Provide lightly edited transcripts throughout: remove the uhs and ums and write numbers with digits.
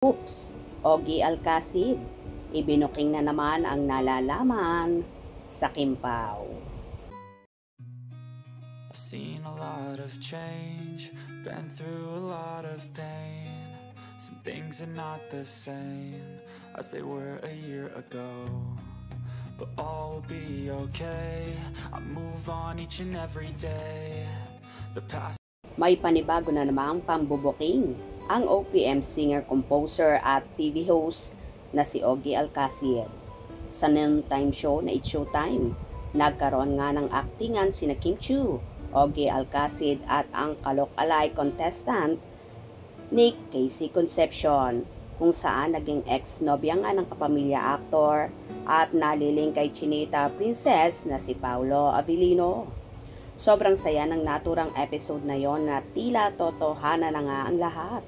Oops, Ogie Alcacid, ibinuking na naman ang nalalaman sa Kimpaw. I've seen a lot of change, been through a lot of pain. Some things are not the same as they were a year ago, but all will be okay. I move on each and every day. The past. May panibago na namang pambubuking ang OPM singer-composer at TV host na si Ogie Alcacid. Sa noontime show na It's Showtime, nagkaroon nga ng aktingan sina Kim Chiu, Ogie Alcacid at ang kalok-alike contestant ni Casey Concepcion, kung saan naging ex-nobya nga ng kapamilya actor at naliling kay Chinita Princess na si Paolo Avellino. Sobrang saya ng naturang episode na yon na tila totohanan na nga ang lahat.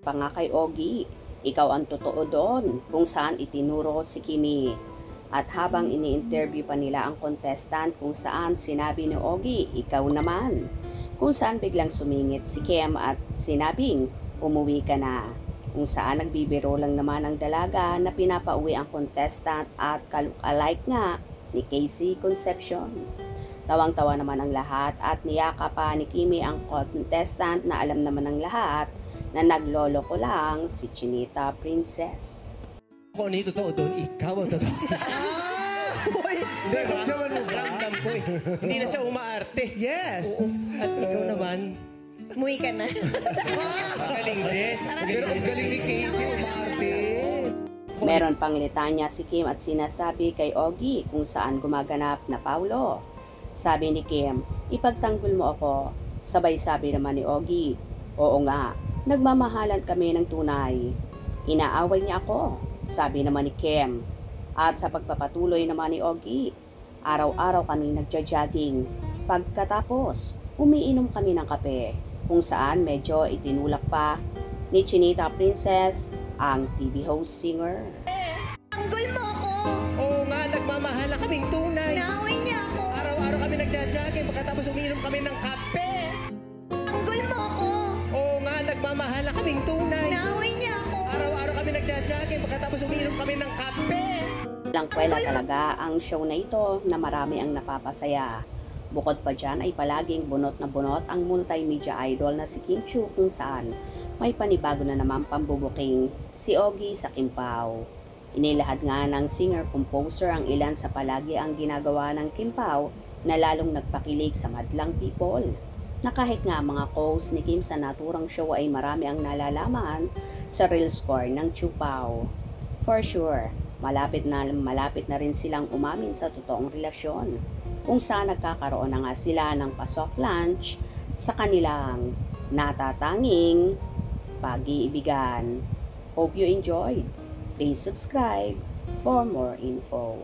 Pa nga kay Ogie, ikaw ang totoo doon, kung saan itinuro si Kimi. At habang ini-interview pa nila ang contestant kung saan sinabi ni Ogie, ikaw naman. Kung saan biglang sumingit si Kim at sinabing, umuwi ka na. Kung saan nagbibiro lang naman ang dalaga na pinapauwi ang contestant at kaluk-alike nga ni Casey Concepcion. Tawang-tawa naman ang lahat at niyaka pa ni Kimi ang contestant na alam naman ng lahat na naglolo ko lang si Chinita Princess. Kung ano yung totoo doon, ikaw ang totoo. Boy, ramdam ko eh. Hindi na siya umaarte. Yes! Oo. At ikaw naman, Muwi ka na. galing din. Pero ang galing ni Casey, umarte. Meron pang litanya si Kim at sinasabi kay Ogie kung saan gumaganap na Paulo. Sabi ni Kim, ipagtanggol mo ako. Sabay sabi naman ni Ogie, oo nga, nagmamahalan kami ng tunay. Inaaway niya ako, sabi naman ni Kim. At sa pagpapatuloy naman ni Ogie, araw-araw kami nagja-jogging. Pagkatapos, umiinom kami ng kape, kung saan medyo itinulak pa ni Chinita Princess ang TV host singer. Tanggol mo ako. Oo nga, nagmamahal na kaming tunay. Naaway niya ako. Araw-araw kami nagja-jogging, pagkatapos umiinom kami ng kape. Tanggol mo ako. Oo nga, nagmamahal na kaming tunay. Naaway niya ako. Araw-araw kami nagja-jogging, pagkatapos umiinom kami ng kape. Walang kwela talaga ang show na ito na marami ang napapasaya. Bukod pa dyan ay palaging bunot na bunot ang multimedia idol na si Kim Chiu, kung saan may panibago na naman pambubuking si Ogie sa Kimpaw. Inilahad nga ng singer-composer ang ilan sa palagi ang ginagawa ng Kimpaw na lalong nagpakilig sa madlang people. Na kahit nga mga host ni Kim sa naturang show ay marami ang nalalaman sa real score ng Chupaw. For sure, malapit na rin silang umamin sa totoong relasyon, kung saan nagkakaroon na nga sila ng pa-soft launch sa kanilang natatanging pag-iibigan. Hope you enjoyed. Please subscribe for more info.